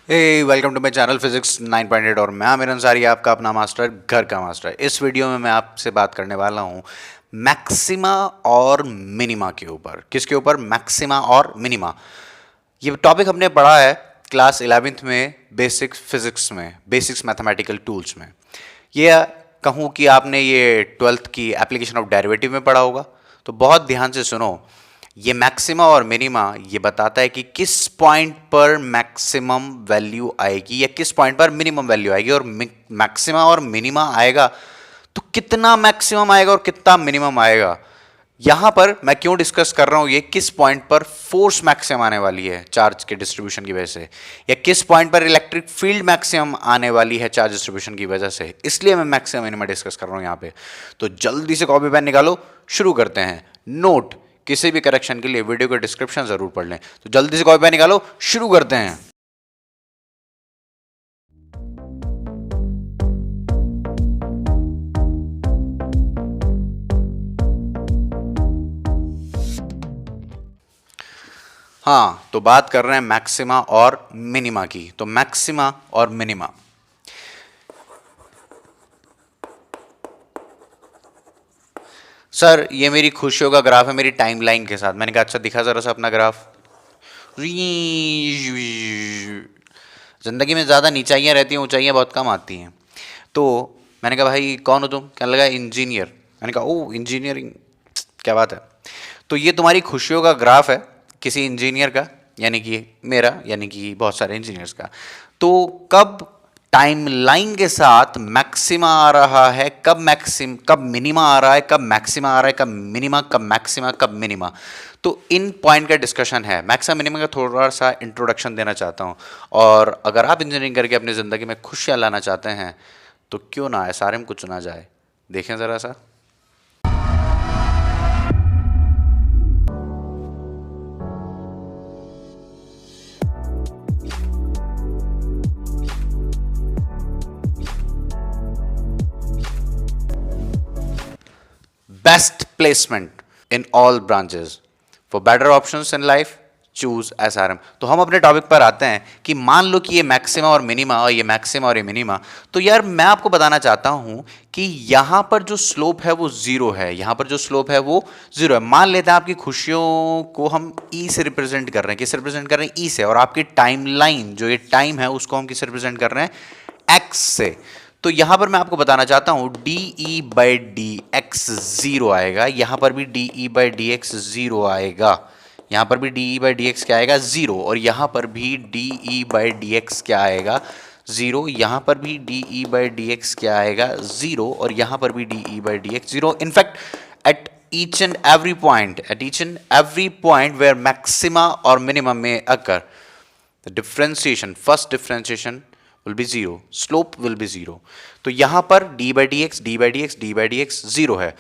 Hey welcome to my channel physics 9.8 और मैं आमिर अंसारी आपका अपना मास्टर घर का मास्टर। इस वीडियो में मैं आपसे बात करने वाला हूँ मैक्सिमा और मिनिमा के ऊपर। किसके ऊपर? मैक्सिमा और मिनिमा। ये टॉपिक हमने पढ़ा है क्लास 11th में बेसिक फिजिक्स में, बेसिक्स मैथमेटिकल टूल्स में। ये कहूँ कि आपने ये 12th की एप्लीकेशन ऑफ डेरिवेटिव में पढ़ा होगा, तो बहुत ध्यान से सुनो। ये मैक्सिमा और मिनिमा ये बताता है कि किस पॉइंट पर मैक्सिमम वैल्यू आएगी या किस पॉइंट पर मिनिमम वैल्यू आएगी, और मैक्सिमा और मिनिमा आएगा तो कितना मैक्सिमम आएगा और कितना मिनिमम आएगा। यहां पर मैं क्यों डिस्कस कर रहा हूं ये, किस पॉइंट पर फोर्स मैक्सिमम आने वाली है चार्ज के डिस्ट्रीब्यूशन की वजह से, या किस पॉइंट पर इलेक्ट्रिक फील्ड मैक्सिमम आने वाली है चार्ज डिस्ट्रीब्यूशन की वजह से, इसलिए मैं मैक्सिमम मिनिमम डिस्कस कर रहा हूं यहां पे। तो जल्दी से कॉपी पेन निकालो, शुरू करते हैं। नोट, किसी भी करेक्शन के लिए वीडियो का डिस्क्रिप्शन जरूर पढ़ लें। तो जल्दी से कॉपी पेन निकालो, शुरू करते हैं। हाँ, तो बात कर रहे हैं मैक्सिमा और मिनिमा की। तो मैक्सिमा और मिनिमा, सर ये मेरी खुशियों का ग्राफ है मेरी टाइमलाइन के साथ। मैंने कहा अच्छा दिखा जरा सा अपना ग्राफ। जिंदगी में ज़्यादा नीचाइयाँ रहती हैं, ऊंचाइयाँ बहुत कम आती हैं। तो मैंने कहा भाई कौन हो तुम? कहने लगा इंजीनियर। मैंने कहा ओ इंजीनियरिंग, क्या बात है। तो ये तुम्हारी खुशियों का ग्राफ है किसी इंजीनियर का, यानी कि मेरा, यानी कि बहुत सारे इंजीनियर्स का। तो कब टाइमलाइन के साथ मैक्सिमा आ रहा है, कब मिनिमा आ रहा है, कब मैक्सिमा आ रहा है, कब मिनिमा, कब मैक्सिमा, कब मिनिमा, तो इन पॉइंट का डिस्कशन है। मैक्सिमा मिनिमा का थोड़ा सा इंट्रोडक्शन देना चाहता हूँ। और अगर आप इंजीनियरिंग करके अपनी ज़िंदगी में खुशियाँ लाना चाहते हैं तो क्यों ना एसआरएम को चुना जाए। देखें ज़रा सा। Best placement in all branches. For better options in life, choose SRM. तो हम अपने टॉपिक पर आते हैं कि मान लो कि ये मैक्सिमा और मिनिमा, और ये मैक्सिमा और ये मिनिमा, तो यार मैं आपको बताना चाहता हूं कि यहां पर जो स्लोप है वो जीरो है, यहां पर जो स्लोप है वो जीरो है। मान लेते हैं आपकी खुशियों को हम ई से रिप्रेजेंट कर रहे हैं। किस रिप्रेजेंट कर रहे हैं? ई से। और आपकी टाइमलाइन, जो ये टाइम है, उसको हम किस रिप्रेजेंट कर रहे हैं? एक्स से। तो यहां पर मैं आपको बताना चाहता हूं d e by d x zero आएगा, यहां पर भी d e by d x zero आएगा, यहां पर भी d e by d x क्या आएगा? जीरो। और यहां पर भी d e by d x क्या आएगा? जीरो। यहां पर भी d e by d x क्या आएगा? जीरो। और यहां पर भी d e by d x zero. In fact at each and every point where maxima or minimum may occur, the differentiation, first differentiation will be zero, slope will be zero. तो यहां पर d by dx, d by dx, d by dx zero है।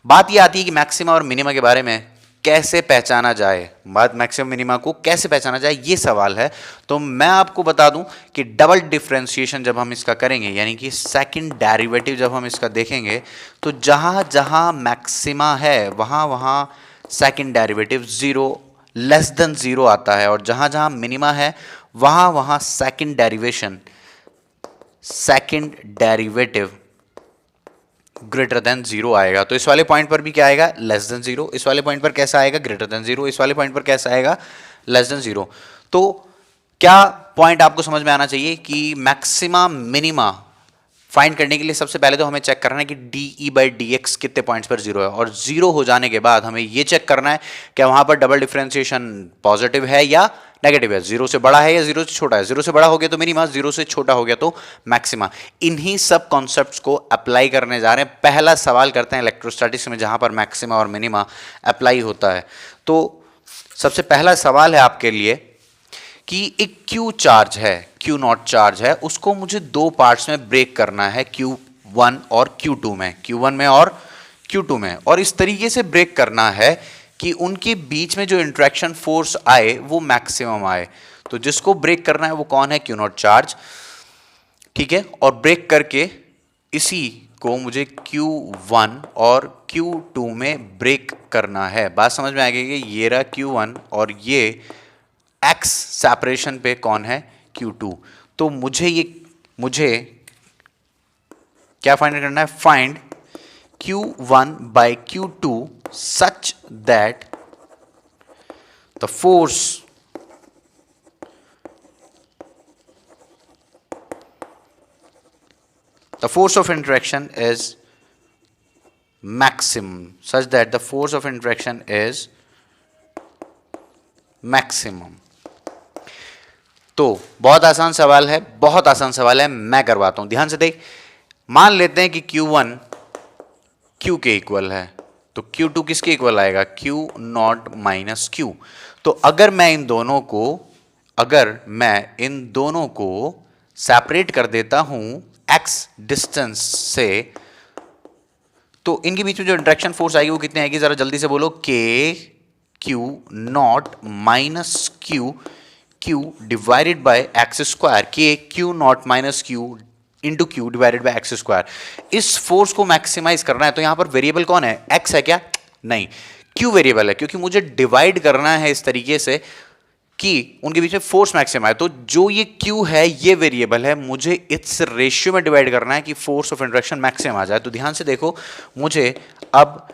बात ये आती है कि maxima और मिनिमा के बारे में कैसे पहचाना जाए, बात मैक्सिमम मिनिमा को कैसे पहचाना जाए ये सवाल है। तो मैं आपको बता दूं कि डबल डिफरेंशिएशन जब हम इसका करेंगे, यानी कि सेकंड डेरिवेटिव जब हम इसका देखेंगे, तो जहां जहां मैक्सिमा है वहां वहां second derivative zero, less than zero आता है, और जहां जहां मिनिमा है वहां वहां second derivative greater than zero आएगा। तो इस वाले पॉइंट पर भी क्या आएगा? Less than zero. इस वाले पॉइंट पर कैसा आएगा? Greater than zero. इस वाले पॉइंट पर कैसा आएगा? Less than zero. तो क्या पॉइंट आपको समझ में आना चाहिए कि मैक्सिमा मिनिमा फाइंड करने के लिए सबसे पहले तो हमें चेक करना है कि D e by d x कितने पॉइंट्स पर जीरो है, और जीरो हो जाने के बाद हमें यह चेक करना है कि वहां पर डबल डिफरेंशिएशन पॉजिटिव है या नेगेटिव है, जीरो से बड़ा है या जीरो से छोटा है। जीरो से बड़ा हो गया तो मिनिमा, जीरो से छोटा हो गया तो मैक्सिमा। इन्हीं सब कॉन्सेप्ट्स को अप्लाई करने जा रहे हैं। पहला सवाल करते हैं इलेक्ट्रोस्टैटिक्स में जहां पर मैक्सिमा और मिनिमा अप्लाई होता है। तो सबसे पहला सवाल है आपके लिए कि एक क्यू चार्ज है, क्यू नॉट चार्ज है, उसको मुझे दो पार्ट्स में ब्रेक करना है, Q1 और Q2 में, Q1 में और Q2 में, और इस तरीके से ब्रेक करना है कि उनके बीच में जो इंट्रैक्शन फोर्स आए वो मैक्सिमम आए। तो जिसको ब्रेक करना है वो कौन है? Q नॉट चार्ज, ठीक है। और ब्रेक करके इसी को मुझे Q1 और Q2 में ब्रेक करना है। बात समझ में आ गई कि ये रहा Q1 और ये एक्स सेपरेशन पे कौन है? Q2। तो मुझे क्या फाइंड करना है? Find Q1 by Q2 such that the force of interaction is maximum, such that the force of interaction is maximum। तो बहुत आसान सवाल है, बहुत आसान सवाल है, मैं करवाता हूं, ध्यान से देख। मान लेते हैं कि Q1 Q के इक्वल है, तो Q2 किसके इक्वल आएगा? Q not minus Q। तो अगर मैं इन दोनों को सेपरेट कर देता हूं x डिस्टेंस से, तो इनके बीच में जो इंट्रैक्शन फोर्स आएगी वो कितनी आएगी? जरा जल्दी से बोलो। K Q not minus Q divided by x square. K Q not minus Q into Q divided by x square. इस फोर्स को मैक्सिमाइज करना है, तो यहां पर वेरिएबल कौन है? x है क्या? नहीं, Q वेरिएबल है, क्योंकि मुझे डिवाइड करना है इस तरीके से कि उनके बीच में फोर्स मैक्सिमम है। तो जो ये Q है ये वेरिएबल है, मुझे इस रेशियो में डिवाइड करना है कि फोर्स ऑफ इंटरेक्शन मैक्सिमम आ जाए। तो ध्यान से देखो, मुझे अब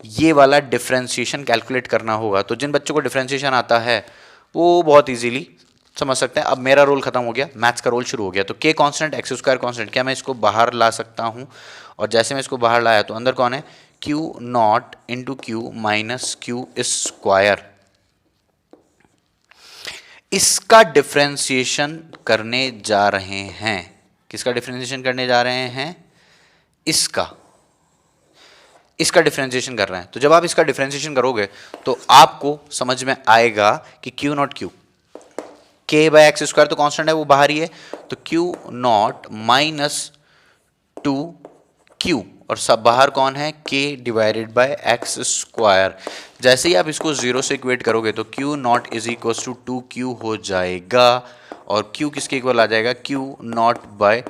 ये वाला डिफरेंशिएशन कैलकुलेट करना होगा। तो जिन बच्चों को डिफरेंशिएशन आता है वो बहुत इजीली समझ सकते हैं। अब मेरा रोल खत्म हो गया, मैथ्स का रोल शुरू हो गया। तो K constant, x square constant, क्या मैं इसको बाहर ला सकता हूं? और जैसे मैं इसको बाहर लाया तो अंदर कौन है? Q not into Q minus Q square. इसका डिफरेंशिएशन करने जा रहे हैं। किसका डिफरेंशिएशन करने जा रहे हैं? इसका डिफरेंशिएशन कर रहे हैं। तो जब आप इसका डिफरेंशिएशन करोगे तो आपको समझ में आएगा कि Q naught Q, K by x square तो कांस्टेंट है, वो बाहर ही है, तो Q नॉट माइनस 2Q, और सब बाहर कौन है? K divided by x square. जैसे ही आप इसको जीरो से इक्वेट करोगे तो Q naught is equal to 2Q हो जाएगा, और Q किसके इक्वल आ जाएगा? Q नॉट बाय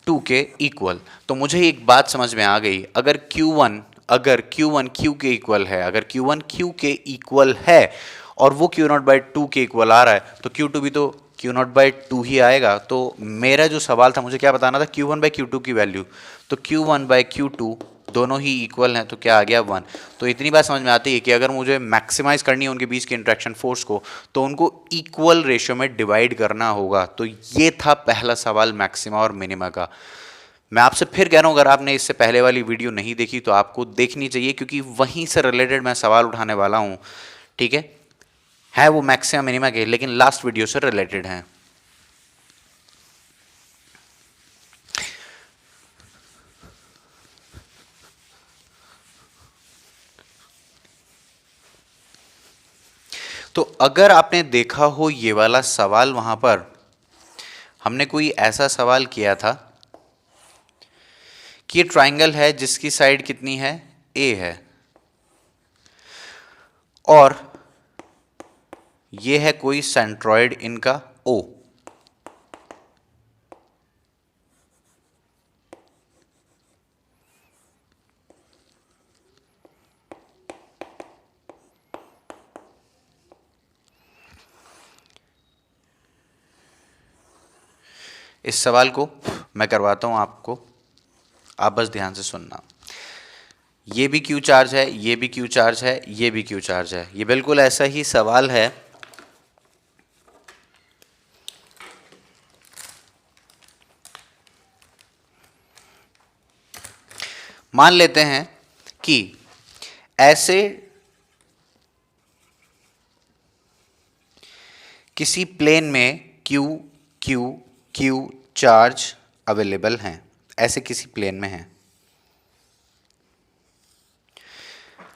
2 के इक्वल। तो मुझे एक बात समझ में आ गई, अगर Q1 Q के इक्वल है, अगर Q1 Q के इक्वल है और वो Q नॉट बाय 2 के इक्वल आ रहा है, तो Q2 भी तो Q नॉट बाय 2 ही आएगा। तो मेरा जो सवाल था, मुझे क्या बताना था? Q1 बाय Q2 की वैल्यू। तो Q1 बाय Q2 दोनों ही इक्वल हैं, तो क्या आ गया? 1। तो इतनी बात समझ में आती है कि अगर मुझे मैक्सिमाइज करनी है उनके बीच के इंट्रैक्शन फोर्स को, तो उनको इक्वल रेशियो में डिवाइड करना होगा। तो ये था पहला सवाल मैक्सिमा और मिनिमा का। मैं आपसे फिर कह रहा हूं, अगर आपने इससे पहले वाली वीडियो नहीं देखी तो आपको देखनी चाहिए, क्योंकि वहीं से रिलेटेड मैं सवाल उठाने वाला हूं। ठीक है वो मैक्सिमा मिनिमा के, लेकिन लास्ट वीडियो से रिलेटेड हैं। तो अगर आपने देखा हो ये वाला सवाल, वहां पर हमने कोई ऐसा सवाल किया था कि ये ट्राइंगल है जिसकी साइड कितनी है? A है, और ये है कोई सेंट्रॉइड इनका O। इस सवाल को मैं करवाता हूं आपको, आप बस ध्यान से सुनना। ये भी Q चार्ज है, ये भी Q चार्ज है, ये भी Q चार्ज है। ये बिल्कुल ऐसा ही सवाल है। मान लेते हैं कि ऐसे किसी प्लेन में Q Q Q charge available हैं, ऐसे किसी प्लेन में हैं।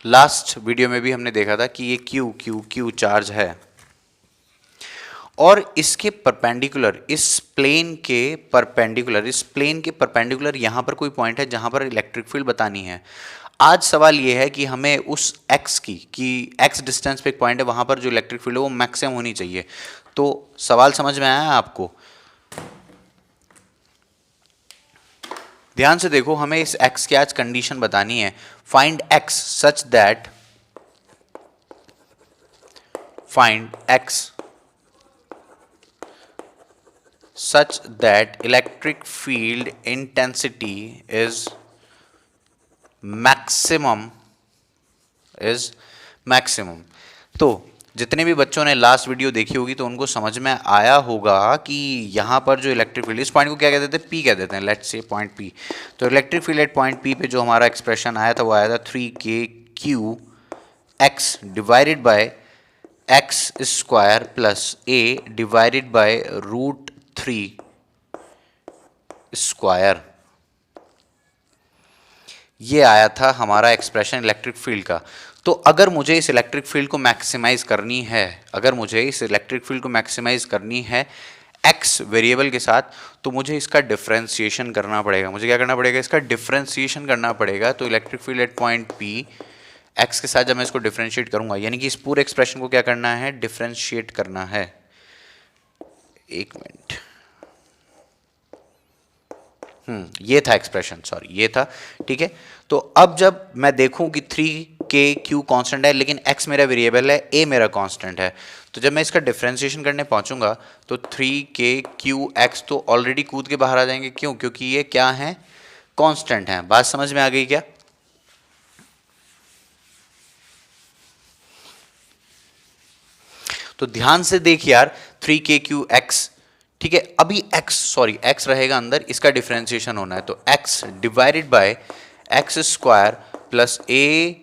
लास्ट वीडियो में भी हमने देखा था कि ये Q Q Q चार्ज है, और इसके परपेंडिकुलर, इस प्लेन के परपेंडिकुलर यहां पर कोई पॉइंट है जहां पर इलेक्ट्रिक फील्ड बतानी है। आज सवाल ये है कि हमें उस x की x डिस्टेंस पे एक पॉइंट है, वहां पर जो इलेक्ट्रिक फील्ड है वो मैक्सिमम होनी चाहिए। तो सवाल समझ में आया आपको? ध्यान से देखो, हमें इस x की आज कंडीशन बतानी है। Find x such that, find x such that electric field intensity is maximum is maximum। तो जितने भी बच्चों ने लास्ट वीडियो देखी होगी तो उनको समझ में आया होगा कि यहाँ पर जो इलेक्ट्रिक फील्ड, इस पॉइंट को क्या कहते थे, पी कह देते हैं, लेट्स से पॉइंट पी। तो electric field at point P पे जो हमारा एक्सप्रेशन आया था वो आया था 3k x divided by x square plus A divided by √3 square. ये आया था हमारा एक्सप्रेशन इलेक्ट्रिक फील्ड का। तो अगर मुझे इस इलेक्ट्रिक फील्ड को मैक्सिमाइज करनी है, अगर मुझे इस इलेक्ट्रिक फील्ड को मैक्सिमाइज करनी है एक्स वेरिएबल के साथ, तो मुझे इसका डिफरेंशिएशन करना पड़ेगा। मुझे क्या करना पड़ेगा, इसका डिफरेंशिएशन करना पड़ेगा। तो electric field at point P x के साथ जब मैं इसको डिफरेंशिएट करूंगा, यानी कि इस पूरे एक्सप्रेशन को क्या करना है, डिफरेंशिएट करना है। एक मिनट, ये था एक्सप्रेशन, सॉरी ये था, ठीक है। तो अब जब मैं देखूं कि 3k कांस्टेंट है लेकिन x मेरा वेरिएबल है, a मेरा कांस्टेंट है, तो जब मैं इसका डिफरेंशिएशन करने पहुंचूंगा तो 3kx तो ऑलरेडी कूद के बाहर आ जाएंगे। क्यों? क्योंकि ये क्या है, कांस्टेंट है। बात समझ में आ गई क्या? तो ध्यान से देख यार, 3kx, ठीक है। अभी x रहेगा अंदर, इसका डिफरेंशिएशन होना है। तो x divided by x square plus a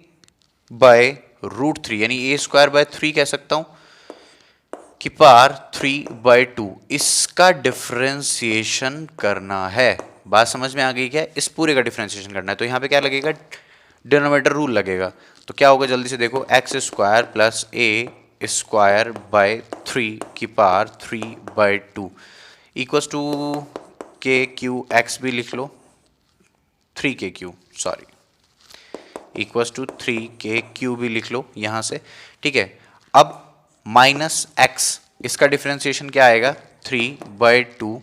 by √3, यानी a स्क्वायर बाय 3 कह सकता हूं, कि पार 3/2, इसका डिफरेंशिएशन करना है। बात समझ में आ गई क्या? इस पूरे का डिफरेंशिएशन करना है। तो यहां पे क्या लगेगा, डिनोमिनेटर रूल लगेगा। तो क्या होगा, जल्दी से देखो, x square plus a square by 3 की power 3/2 equals to KQ x भी लिख लो, 3KQ, sorry, equals to 3KQ भी लिख लो यहां से, ठीक है। अब माइनस एक्स, इसका डिफरेंशिएशन क्या आएगा, 3/2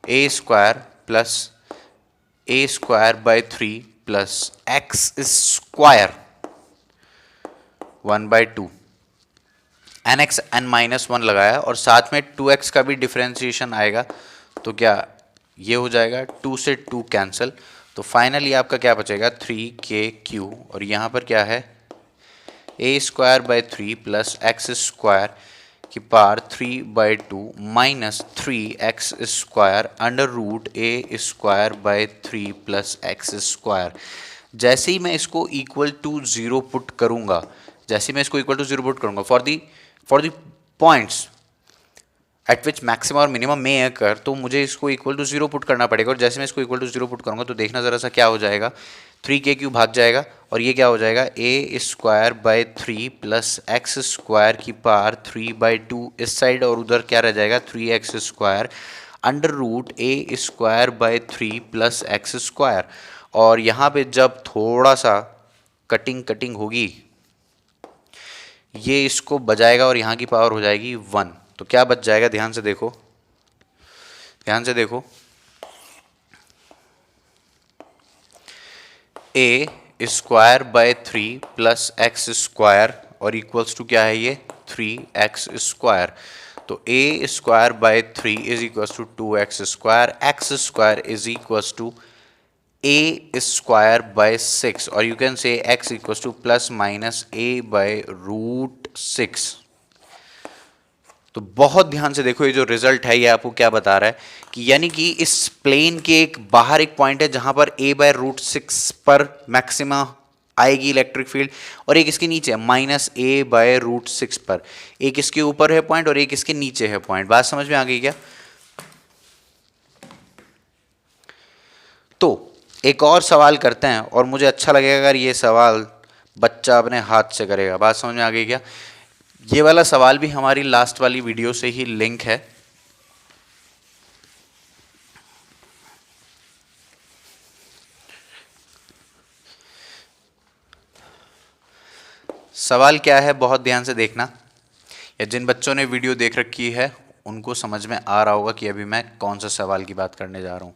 a square plus a square by 3 plus x square 1/2, n x n -1 लगाया और साथ में 2x का भी डिफरेंशिएशन आएगा। तो क्या ये हो जाएगा, 2 से 2 कैंसिल, तो फाइनली आपका क्या बचेगा, 3KQ, और यहाँ पर क्या है, a square by 3 plus x square की power 3/2 minus 3x square under root a square by 3 plus x square. जैसे ही मैं इसको इक्वल टू 0 पुट करूंगा, जैसे ही मैं इसको इक्वल टू 0 पुट करूंगा for the points at which maximum और मिनिमम में अकर, तो मुझे इसको इक्वल टू 0 पुट करना पड़ेगा। और जैसे मैं इसको इक्वल टू 0 पुट करूंगा तो देखना ज़रा सा क्या हो जाएगा, 3KQ भाग जाएगा और ये क्या हो जाएगा, a square by 3 plus x square की पावर 3/2 इस साइड, और उधर क्या रह जाएगा, 3x square under root a square by 3 plus x square. और यहाँ पे जब थोड़ा सा कटिंग होगी, ये इसको बजाएगा और यहाँ की पावर हो जाएगी 1। तो क्या बच जाएगा, ध्यान से देखो, ध्यान से देखो, a square by 3 plus x square और इक्वल्स टू क्या है ये, 3x स्क्वायर। तो a square by 3 is equals to 2x square, x square is equals to a square by 6, और you can say x equals to plus minus a by √6। तो बहुत ध्यान से देखो, ये जो रिजल्ट है ये आपको क्या बता रहा है कि यानी कि इस प्लेन के एक बाहर एक पॉइंट है जहां पर a बाय √6 पर मैक्सिमा आएगी इलेक्ट्रिक फील्ड, और एक इसके नीचे है माइनस a बाय √6 पर। एक इसके ऊपर है पॉइंट और एक इसके नीचे है पॉइंट। बात समझ में आ गई क्या? तो एक और सवाल करते हैं, और मुझे अच्छा लगेगा अगर ये सवाल बच्चा अपने हाथ से करेगा। बात समझ में आ गई क्या? ये वाला सवाल भी हमारी लास्ट वाली वीडियो से ही लिंक है। सवाल क्या है, बहुत ध्यान से देखना, या जिन बच्चों ने वीडियो देख रखी है उनको समझ में आ रहा होगा कि अभी मैं कौन सा सवाल की बात करने जा रहा हूं।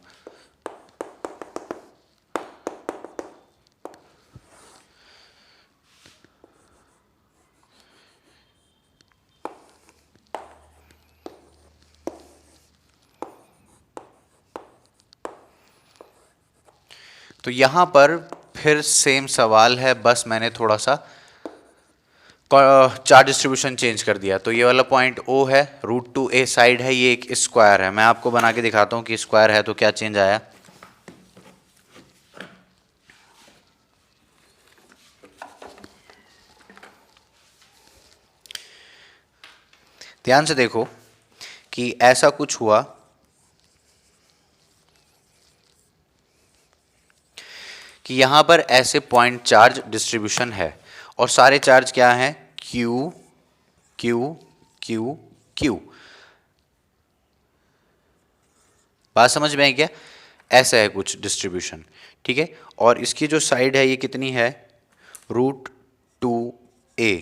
तो यहां पर फिर सेम सवाल है, बस मैंने थोड़ा सा चार्ज डिस्ट्रीब्यूशन चेंज कर दिया। तो ये वाला पॉइंट O है, √2a साइड है, ये एक स्क्वायर है। मैं आपको बना के दिखाता हूं कि स्क्वायर है तो क्या चेंज आया। ध्यान से देखो कि ऐसा कुछ हुआ कि यहां पर ऐसे पॉइंट चार्ज डिस्ट्रीब्यूशन है और सारे चार्ज क्या हैं, Q Q Q Q। बात समझ में आई क्या? ऐसा है कुछ डिस्ट्रीब्यूशन, ठीक है। और इसकी जो साइड है ये कितनी है, √2a।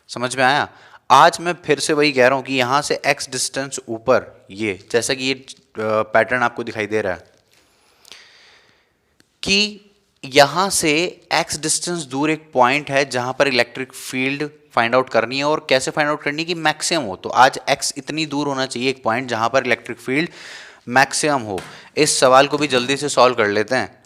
समझ में आया? आज मैं फिर से वही कह रहा हूं कि यहां से x डिस्टेंस ऊपर, ये जैसा कि ये पैटर्न आपको दिखाई दे रहा है कि यहां से x डिस्टेंस दूर एक पॉइंट है जहां पर इलेक्ट्रिक फील्ड फाइंड आउट करनी है। और कैसे फाइंड आउट करनी है कि मैक्सिमम हो। तो आज x इतनी दूर होना चाहिए एक पॉइंट जहां पर इलेक्ट्रिक फील्ड मैक्सिमम हो। इस सवाल को भी जल्दी से सॉल्व कर लेते हैं।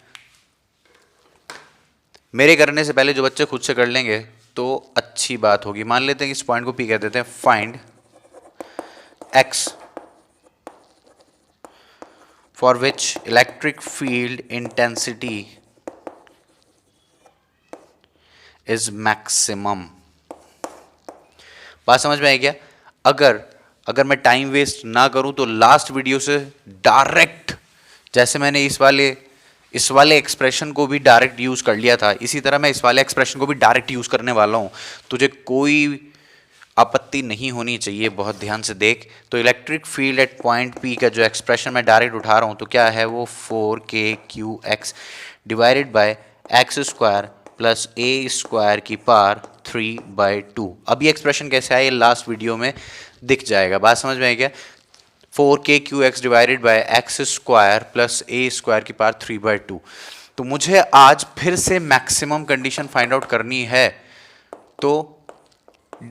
मेरे करने से पहले जो बच्चे खुद से कर लेंगे तो अच्छी बात होगी। मान लेते हैं कि इस पॉइंट को P कह देते हैं। Find x for which electric field intensity is maximum। बात समझ में आई क्या? अगर मैं टाइम वेस्ट ना करूं तो लास्ट वीडियो से डायरेक्ट, जैसे मैंने इस वाले एक्सप्रेशन को भी डायरेक्ट यूज कर लिया था, इसी तरह मैं इस वाले एक्सप्रेशन को भी डायरेक्ट यूज करने वाला हूं। तुझे कोई आपत्ति नहीं होनी चाहिए, बहुत ध्यान से देख। तो electric field at point P का जो एक्सप्रेशन मैं डायरेक्ट उठा रहा हूं तो क्या है वो, 4kqx divided by x square plus a square की पावर 3/2। अब ये एक्सप्रेशन कैसे आया, ये लास्ट वीडियो में दिख जाएगा। बात समझ में आई क्या? 4kqx divided by x square plus a square की पावर 3/2। तो मुझे आज फिर से मैक्सिमम कंडीशन फाइंड आउट करनी है। तो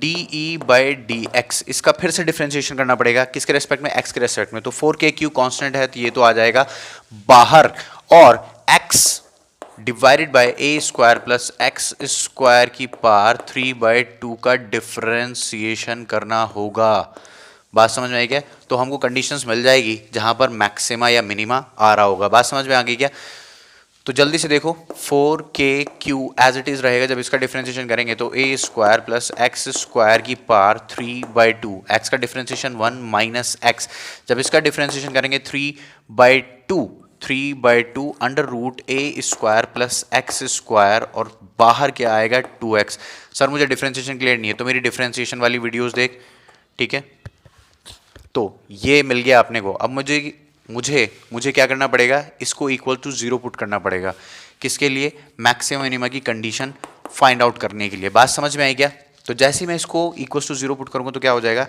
dE/dx इसका फिर से डिफरेंशिएशन करना पड़ेगा। किसके रेस्पेक्ट में? x के रेस्पेक्ट में। तो 4kq कांस्टेंट है तो ये तो आ जाएगा बाहर, और x divided by a square plus x square की पावर 3/2 का डिफरेंशिएशन करना होगा। बात समझ में आई क्या? तो हमको कंडीशंस मिल जाएगी जहां पर मैक्सिमा या मिनिमा आ रहा होगा। बात समझ में आ गई क्या? तो जल्दी से देखो, 4kq एज इट इज रहेगा। जब इसका डिफरेंशिएशन करेंगे तो a square plus x square की पावर 3/2, x का डिफरेंशिएशन 1 माइनस x। जब इसका डिफरेंशिएशन करेंगे 3/2 under root a square plus x square, और बाहर क्या आएगा 2x। सर मुझे डिफरेंशिएशन क्लियर नहीं है, तो मेरी डिफरेंशिएशन वाली वीडियोस देख, ठीक है। तो ये मिल गया अपने को। अब मुझे क्या करना पड़ेगा, इसको इक्वल टू 0 पुट करना पड़ेगा। किसके लिए? मैक्सिमम मिनिमा की कंडीशन फाइंड आउट करने के लिए। बात समझ में आई क्या? तो जैसे ही मैं इसको इक्वल टू 0 पुट करूंगा तो क्या हो जाएगा,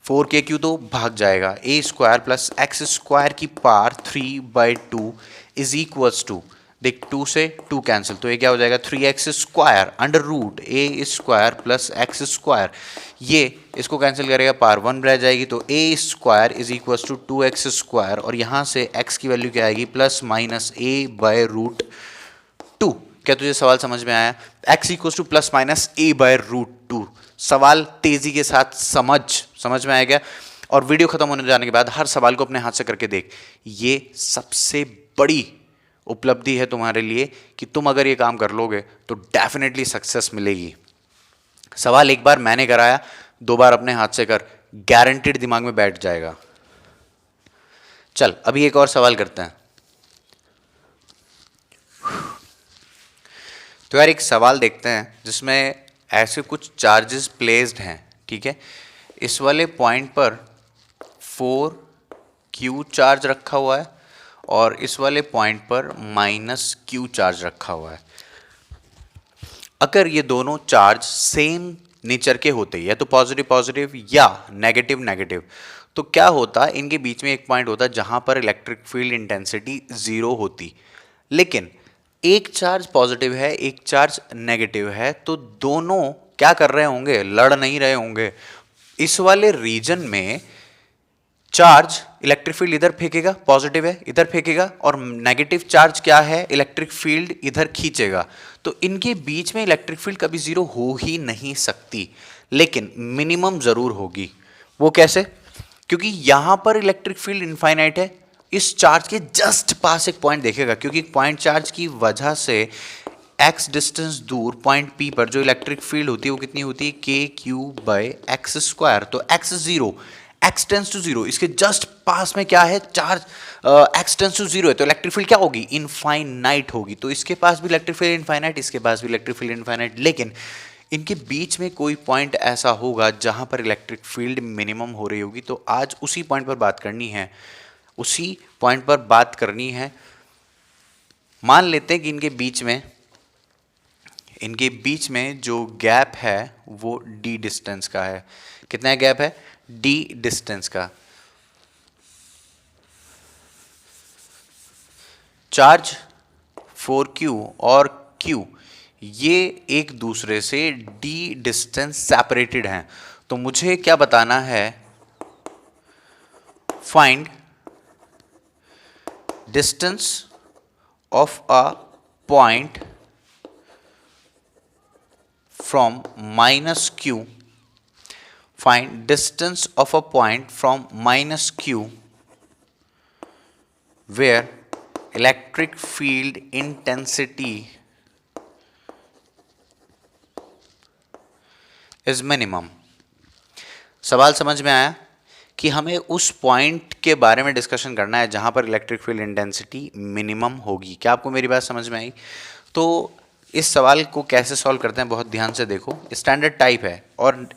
4kq तो भाग जाएगा, a square plus x square की पावर 3/2 इज इक्वल्स टू, देख 2 से 2 कैंसिल, तो ये क्या हो जाएगा 3x square under root a square plus x square. ये इसको कैंसिल करेगा, पावर 1 रह जाएगी। तो a square is equal to 2x square, और यहाँ से x की वैल्यू क्या आएगी, प्लस माइनस a/√2। क्या तुझे सवाल समझ में आया? x equal to plus minus a/√2। सवाल तेजी के साथ समझ में आएगा। और वीडियो खत्म होने जाने के बाद हर सवाल को अपने हाथ से करके देख। ये सबसे बड़ी उपलब्धि है तुम्हारे लिए कि तुम अगर ये काम कर लोगे तो डेफिनेटली सक्सेस मिलेगी। सवाल एक बार मैंने कराया, 2 बार अपने हाथ से कर, गारंटीड दिमाग में बैठ जाएगा। चल अभी एक और सवाल करते हैं। तो यार एक सवाल देखते हैं जिसमें ऐसे कुछ चार्जेस प्लेस्ड हैं, ठीक है। इस वाले पॉइंट पर 4q चार्ज रखा हुआ है और इस वाले पॉइंट पर -q चार्ज रखा हुआ है। अगर ये दोनों चार्ज सेम नेचर के होते, या तो पॉजिटिव पॉजिटिव या नेगेटिव नेगेटिव, तो क्या होता, इनके बीच में एक पॉइंट होता जहां पर इलेक्ट्रिक फील्ड इंटेंसिटी 0 होती। लेकिन एक चार्ज पॉजिटिव है, एक चार्ज नेगेटिव है, तो दोनों क्या कर रहे होंगे, लड़ नहीं रहे होंगे। इस वाले रीजन में चार्ज इलेक्ट्रिक फील्ड इधर फेंकेगा, पॉजिटिव है, इधर फेंकेगा, और नेगेटिव चार्ज क्या है, इलेक्ट्रिक फील्ड इधर खींचेगा। तो इनके बीच में इलेक्ट्रिक फील्ड कभी जीरो हो ही नहीं सकती, लेकिन मिनिमम जरूर होगी। वो कैसे? क्योंकि यहां पर इलेक्ट्रिक फील्ड इनफाइनाइट है, इस चार्ज के जस्ट पास एक पॉइंट देखेगा, क्योंकि पॉइंट चार्ज की वजह से एक्स डिस्टेंस दूर पॉइंट पी पर जो इलेक्ट्रिक फील्ड होती है वो कितनी होती है, K q by x square. तो x zero, x tends to zero, इसके जस्ट पास में क्या है, charge x tends to zero है, तो इलेक्ट्रिक फील्ड क्या होगी, इनफाइनाइट होगी। तो इसके पास भी इलेक्ट्रिक फील्ड इनफाइनाइट, इसके पास भी इलेक्ट्रिक फील्ड इनफाइनाइट, लेकिन इनके बीच में कोई पॉइंट ऐसा होगा जहां पर इलेक्ट्रिक फील्ड मिनिमम हो रही होगी। तो आज उसी पॉइंट पर बात करनी है, उसी पॉइंट पर बात करनी है। मान लेते हैं कि इनके बीच में जो गैप है वो d डिस्टेंस का है। कितना गैप है, d डिस्टेंस का। चार्ज 4q और q ये एक दूसरे से d डिस्टेंस सेपरेटेड हैं। तो मुझे क्या बताना है, find distance of a point from minus q, find distance of a point from minus q where electric field intensity is minimum। सवाल समझ में आया कि हमें उस पॉइंट के बारे में डिस्कशन करना है जहां पर इलेक्ट्रिक फील्ड इंटेंसिटी मिनिमम होगी। क्या आपको मेरी बात समझ में आई? तो इस सवाल को कैसे सॉल्व करते हैं बहुत ध्यान से देखो। स्टैंडर्ड टाइप है, और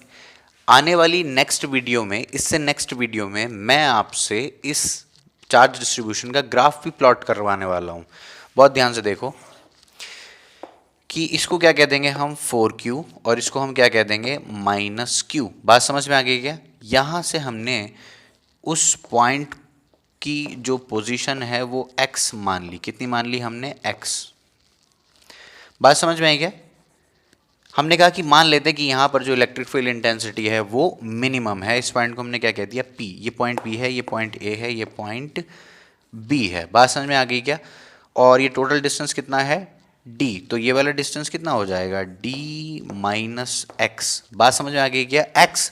आने वाली नेक्स्ट वीडियो में, इससे नेक्स्ट वीडियो में मैं आपसे इस चार्ज डिस्ट्रीब्यूशन का ग्राफ भी प्लॉट करवाने वाला हूं। बहुत ध्यान से देखो कि इसको क्या कह देंगे हम, 4q, और इसको हम क्या कह देंगे, -q। बात समझ में आ गई क्या? यहां से हमने उस पॉइंट की जो पोजीशन है वो x मान ली। कितनी मान ली हमने, x। बात समझ में आई क्या? हमने कहा कि मान लेते हैं कि यहां पर जो इलेक्ट्रिक फील्ड इंटेंसिटी है वो मिनिमम है। इस पॉइंट को हमने क्या कह दिया, P। ये पॉइंट P है, ये पॉइंट A है, ये पॉइंट B है। बात समझ में आ गई क्या? और ये टोटल डिस्टेंस कितना है, D। तो ये वाला डिस्टेंस कितना हो जाएगा, D माइनस एक्स। बात समझ में आ गई क्या, x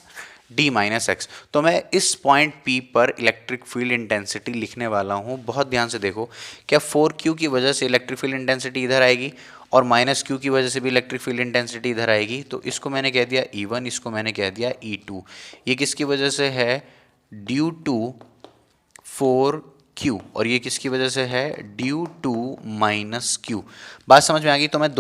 d माइनस एक्स। तो मैं इस पॉइंट P पर इलेक्ट्रिक फील्ड इंटेंसिटी लिखने वाला हूं। बहुत ध्यान से देखो, क्या 4q की वजह से इलेक्ट्रिक फील्ड इंटेंसिटी इधर आएगी और -q की वजह से भी इलेक्ट्रिक फील्ड इंटेंसिटी इधर आएगी। तो इसको मैंने कह दिया E1, इसको मैंने कह दिया E2। ये किसकी वजह से है, ड्यू टू 4q, और ये किसकी वजह से है, ड्यू टू -q। बात समझ में आ गई? तो मैं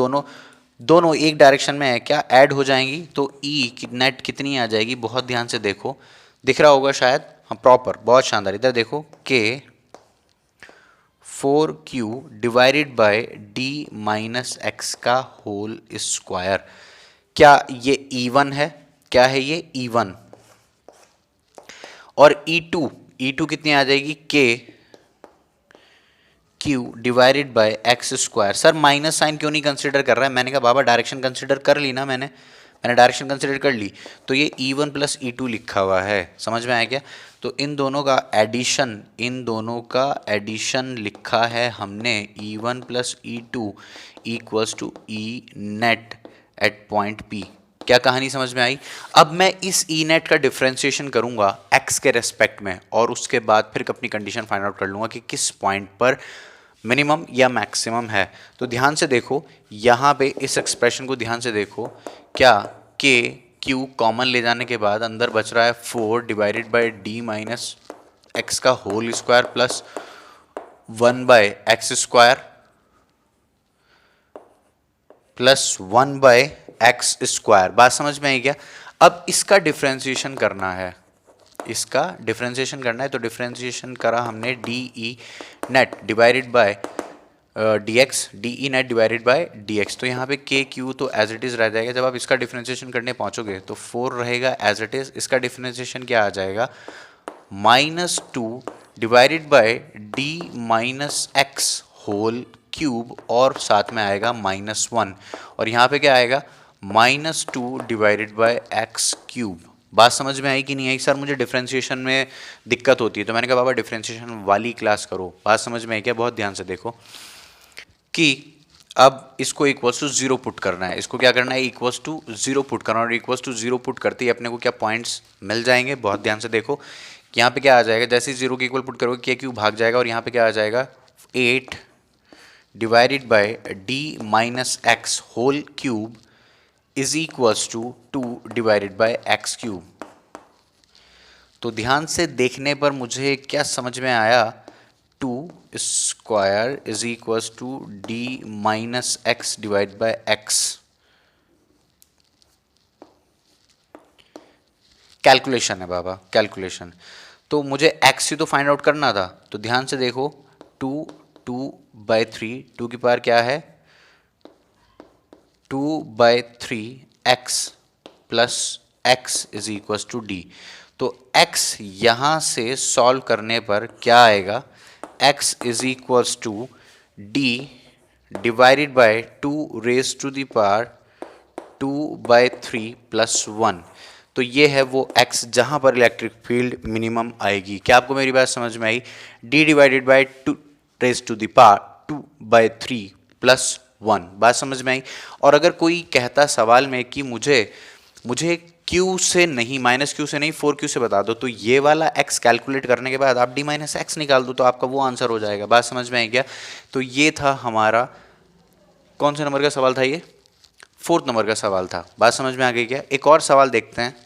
दोनों एक डायरेक्शन में है क्या, ऐड हो जाएंगी, तो E की नेट कितनी आ जाएगी, बहुत ध्यान से देखो, दिख रहा होगा शायद, हाँ प्रॉपर, बहुत शानदार। इधर देखो, K 4q divided by d minus x का होल स्क्वायर। क्या ये E1 है, क्या है ये E1, और E2 कितनी आ जाएगी, K q divided by x square. Sir minus sign क्यों नहीं कंसिडर कर रहा है? मैंने कहा बाबा डायरेक्शन कंसिडर कर ली ना, मैंने डायरेक्शन कंसिडर कर ली। तो ये E1 प्लस E2 लिखा हुआ है, समझ में आया क्या? तो इन दोनों का एडिशन लिखा है हमने, E1 plus E2 equals to E net at point P। क्या कहानी समझ में आई? अब मैं इस E नेट का डिफ्रेंशिएशन करूंगा x के रेस्पेक्ट में, और उसके बाद फिर अपनी कंडीशन फाइंड आउट कर लूंगा कि किस पॉइंट पर मिनिमम या मैक्सिमम है। तो ध्यान से देखो, यहाँ पे इस एक्सप्रेशन को ध्यान से देखो, क्या k q कॉमन ले जाने के बाद अंदर बच रहा है 4 divided by d minus x का whole square plus 1 by x square plus 1 by x square. बात समझ में आई क्या? अब इसका डिफ्रेंशिएशन करना है, तो डिफ्रेंशिएशन करा हमने D E net divided by D x, D E net divided by D x. तो यहाँ पे के क्यू तो एज इट इज़ रह जाएगा। जब आप इसका डिफ्रेंशिएशन करने पहुँचोगे तो 4 रहेगा एज इट इज़। इसका डिफ्रेंशिएशन क्या आ जाएगा, -2 divided by d minus x whole cube, और साथ में आएगा -1, और यहाँ पे क्या आएगा, -2 डिवाइडेड बाय एक्स क्यूब। बात समझ में आई कि नहीं आई? सर मुझे डिफ्रेंशिएशन में दिक्कत होती है, तो मैंने कहा बाबा डिफ्रेंशिएशन वाली क्लास करो। बात समझ में आई क्या? बहुत ध्यान से देखो कि अब इसको इक्वल्स टू जीरो पुट करना है, इसको क्या करना है, इक्वल्स टू जीरो पुट करना, और इक्वल्स टू जीरो पुट करते ही अपने को क्या पॉइंट्स मिल जाएंगे। बहुत ध्यान से देखो कि यहाँ पे क्या आ जाएगा, जैसे ही जीरो के इक्वल पुट करोगे के क्यूब भाग जाएगा, और यहाँ पे क्या आ जाएगा 8 divided by d minus x whole cube is equals to 2 divided by x cube. तो ध्यान से देखने पर मुझे क्या समझ में आया, 2 square is equals to d minus x divide by x. Calculation है बाबा, कैलकुलेशन। तो मुझे एक्स ही तो फाइंड आउट करना था, तो ध्यान से देखो 2/3, 2 की पावर क्या है 2/3 x plus x is equal to d. तो x यहां से सॉल्व करने पर क्या आएगा, x is equals to d divided by 2 raise to the power 2/3 plus 1। तो ये है वो x जहां पर इलेक्ट्रिक फील्ड मिनिमम आएगी। क्या आपको मेरी बात समझ में आई? d divided by 2 raise to the power 2/3 plus 1। बात समझ में आई? और अगर कोई कहता सवाल में कि मुझे Q से नहीं, माइनस Q से नहीं 4Q से बता दो, तो ये वाला x कैलकुलेट करने के बाद आप d माइनस एक्स निकाल दो, तो आपका वो आंसर हो जाएगा। बात समझ में आई क्या? तो ये था हमारा, कौन से नंबर का सवाल था ये? 4th नंबर का सवाल था। बात समझ में आ गई क्या? एक और सवाल देखते हैं।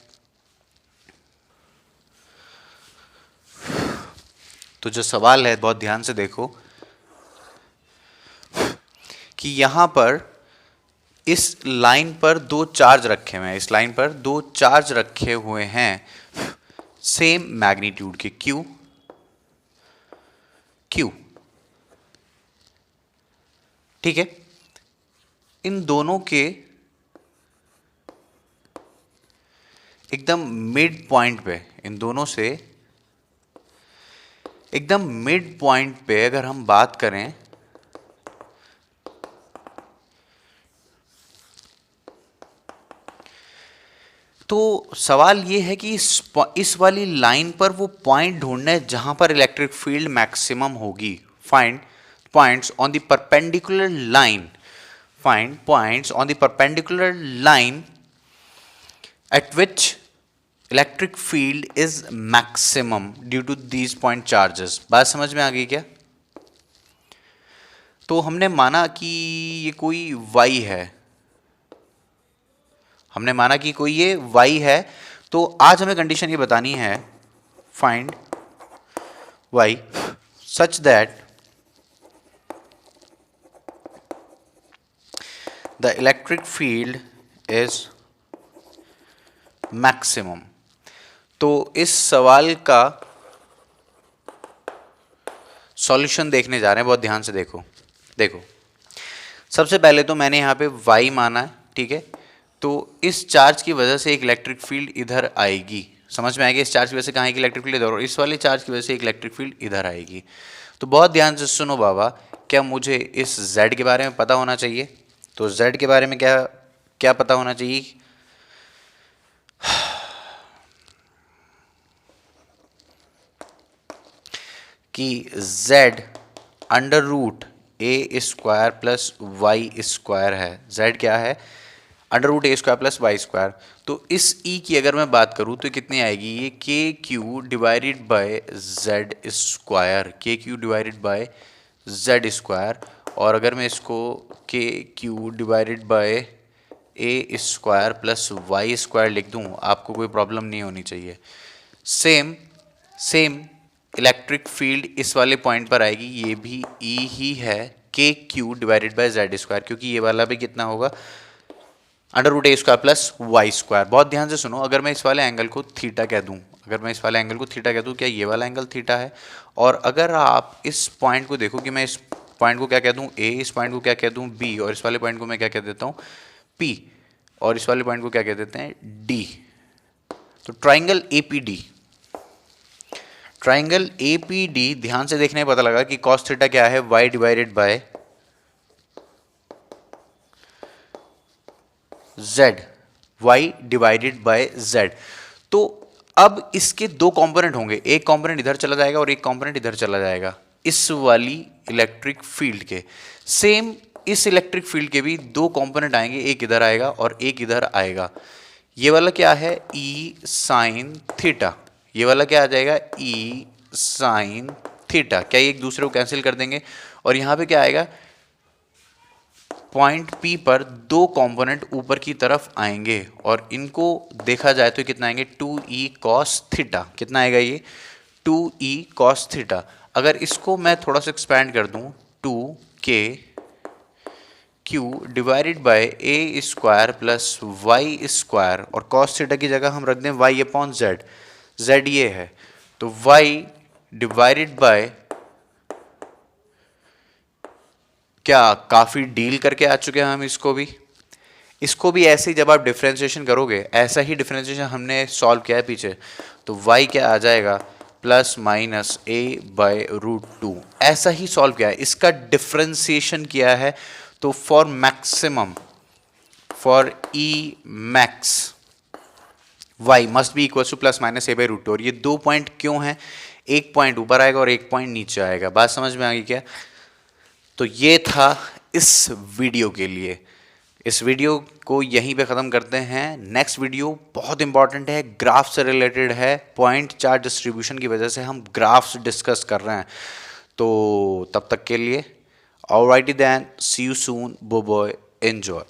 तो जो सवाल है बहुत ध्यान से देखो कि यहां पर इस लाइन पर 2 चार्ज रखे हुए हैं, इस लाइन पर 2 चार्ज रखे हुए हैं सेम मैग्नीट्यूड के, Q Q, ठीक है। इन दोनों के एकदम मिड पॉइंट पे, इन दोनों से एकदम मिड पॉइंट पे अगर हम बात करें, तो सवाल ये है कि इस वाली लाइन पर वो पॉइंट ढूंढना है जहां पर इलेक्ट्रिक फील्ड मैक्सिमम होगी। Find points on the perpendicular line, find points on the perpendicular line at which electric field is maximum due to these point charges. बात समझ में आ गई क्या? तो हमने माना कि ये कोई y है, हमने माना कि कोई ये y है, तो आज हमें कंडीशन ये बतानी है, find y such that the electric field is maximum. तो इस सवाल का सॉल्यूशन देखने जा रहे हैं, बहुत ध्यान से देखो। देखो सबसे पहले तो मैंने यहाँ पे y माना है, ठीक है। तो इस चार्ज की वजह से एक इलेक्ट्रिक फील्ड इधर आएगी, समझ में आएगी? इस चार्ज की वजह से कहाँ आएगी इलेक्ट्रिक फील्ड? इधर। और इस वाले चार्ज की वजह से एक इलेक्ट्रिक फील्ड इधर आएगी। तो बहुत ध्यान से सुनो बाबा, क्या मुझे इस z के बारे में पता होना चाहिए? तो z के बारे में क्या क्या पता होना चाहिए? कि z under root a square plus y square है। z क्या है? Under root a square plus y square. तो इस e की अगर मैं बात करूँ तो कितनी आएगी? ये k Q divided by z square, k Q divided by z square. और अगर मैं इसको k Q divided by a square plus y square लिख दूँ, आपको कोई प्रॉब्लम नहीं होनी चाहिए। सेम इलेक्ट्रिक फील्ड इस वाले पॉइंट पर आएगी, ये भी E ही है, K Q divided by z square, क्योंकि ये वाला भी कितना होगा? Under root a square plus y square. बहुत ध्यान से सुनो, अगर मैं इस वाले एंगल को थीटा कह दूं, अगर मैं इस वाले एंगल को थीटा कह दूं, क्या ये वाला एंगल थीटा है? और अगर आप इस पॉइंट को देखो कि मैं इस पॉइंट को क्या कह दूं? ए, इस पॉइंट को क्या कह दूं? बी, और इस वाले पॉइंट को मैं क्या कह देता हूं? पी, और इस वाले पॉइंट को क्या कह देते हैं? डी। तो ट्राइंगल एपीडी, ट्राइंगल एपीडी, ध्यान से देखने में पता लगा कि कॉस थीटा क्या है? y divided by z, y divided by z। तो अब इसके दो कंपोनेंट होंगे, एक कंपोनेंट इधर चला जाएगा और एक कंपोनेंट इधर चला जाएगा इस वाली इलेक्ट्रिक फील्ड के। सेम इस इलेक्ट्रिक फील्ड के भी दो कंपोनेंट आएंगे, एक इधर आएगा और एक इधर आएगा। ये वाला क्या है, ई साइन थीटा, ये वाला क्या आ जाएगा, ई साइन थीटा। क्या ये एक दूसरे को कैंसिल कर देंगे और यहाँ पे क्या आएगा, पॉइंट P पर दो कंपोनेंट ऊपर की तरफ आएंगे और इनको देखा जाए तो कितना आएंगे, 2e cos थीटा। कितना आएगा ये, 2e cos थीटा। अगर इसको मैं थोड़ा सा एक्सपैंड कर दूं, 2k q divided by a square plus y square, और cos थीटा की जगह हम रख दें y अपॉन z, z ये है तो y डिवाइडेड बाय, क्या काफ़ी डील करके आ चुके हैं हम इसको भी ऐसे ही जब आप डिफ्रेंशिएशन करोगे, ऐसा ही डिफ्रेंशिएशन हमने सॉल्व किया है पीछे, तो y क्या आ जाएगा, plus minus a by root 2, ऐसा ही सॉल्व किया है, इसका डिफ्रेंशिएशन किया है। तो for maximum, for E max y must be equal to plus minus a by root 2, और ये दो पॉइंट क्यों हैं, एक पॉइंट ऊपर आएगा और एक पॉइंट नीचे आएगा। बात समझ में आ गई क्या? तो ये था इस वीडियो के लिए। इस वीडियो को यहीं पे ख़त्म करते हैं। नेक्स्ट वीडियो बहुत इंपॉर्टेंट है, ग्राफ से रिलेटेड है, पॉइंट चार्ज डिस्ट्रीब्यूशन की वजह से हम ग्राफ्स डिस्कस कर रहे हैं। तो तब तक के लिए alrighty then, C you soon, बो बॉय, एंजॉय।